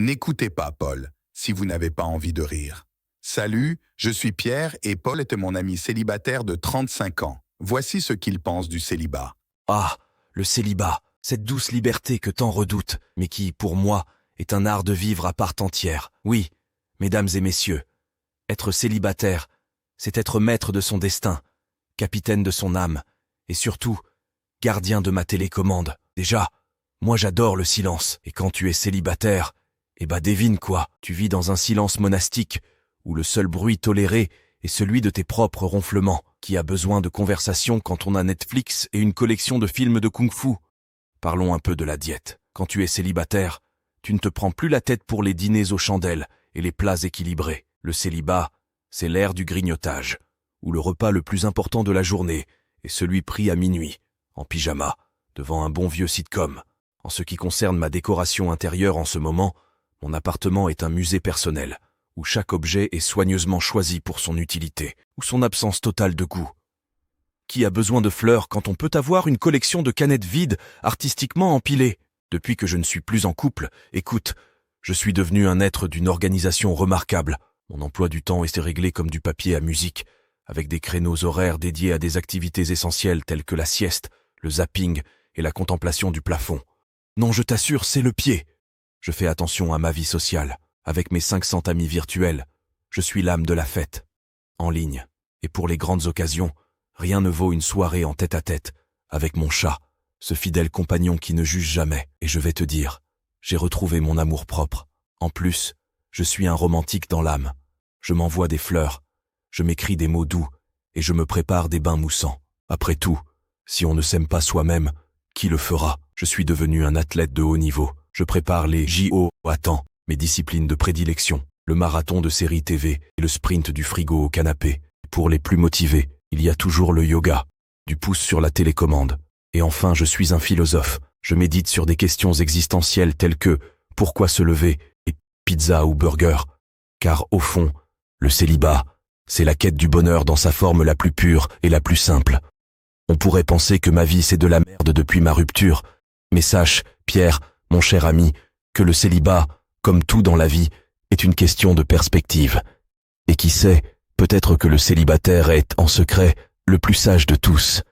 N'écoutez pas Paul, si vous n'avez pas envie de rire. Salut, je suis Pierre et Paul était mon ami célibataire de 35 ans. Voici ce qu'il pense du célibat. Ah, le célibat, cette douce liberté que tant redoutent, mais qui, pour moi, est un art de vivre à part entière. Oui, mesdames et messieurs, être célibataire, c'est être maître de son destin, capitaine de son âme, et surtout, gardien de ma télécommande. Déjà, moi j'adore le silence, et quand tu es célibataire, devine quoi, tu vis dans un silence monastique, où le seul bruit toléré est celui de tes propres ronflements. Qui a besoin de conversation quand on a Netflix et une collection de films de kung-fu? Parlons un peu de la diète. Quand tu es célibataire, tu ne te prends plus la tête pour les dîners aux chandelles et les plats équilibrés. Le célibat, c'est l'ère du grignotage, où le repas le plus important de la journée est celui pris à minuit, en pyjama, devant un bon vieux sitcom. En ce qui concerne ma décoration intérieure en ce moment, mon appartement est un musée personnel, où chaque objet est soigneusement choisi pour son utilité, ou son absence totale de goût. Qui a besoin de fleurs quand on peut avoir une collection de canettes vides, artistiquement empilées? Depuis que je ne suis plus en couple, écoute, je suis devenu un être d'une organisation remarquable. Mon emploi du temps est réglé comme du papier à musique, avec des créneaux horaires dédiés à des activités essentielles telles que la sieste, le zapping et la contemplation du plafond. Non, je t'assure, c'est le pied. Je fais attention à ma vie sociale. Avec mes 500 amis virtuels, je suis l'âme de la fête, en ligne. Et pour les grandes occasions, rien ne vaut une soirée en tête-à-tête, avec mon chat, ce fidèle compagnon qui ne juge jamais. Et je vais te dire, j'ai retrouvé mon amour-propre. En plus, je suis un romantique dans l'âme. Je m'envoie des fleurs, je m'écris des mots doux, et je me prépare des bains moussants. Après tout, si on ne s'aime pas soi-même, qui le fera? Je suis devenu un athlète de haut niveau. Je prépare les JO à temps. Mes disciplines de prédilection, le marathon de séries TV et le sprint du frigo au canapé. Pour les plus motivés, il y a toujours le yoga, du pouce sur la télécommande. Et enfin, je suis un philosophe. Je médite sur des questions existentielles telles que « Pourquoi se lever ?» et « Pizza ou burger ?» Car au fond, le célibat, c'est la quête du bonheur dans sa forme la plus pure et la plus simple. On pourrait penser que ma vie c'est de la merde depuis ma rupture, mais sache, Pierre, mon cher ami, que le célibat, comme tout dans la vie, est une question de perspective. Et qui sait, peut-être que le célibataire est, en secret, le plus sage de tous.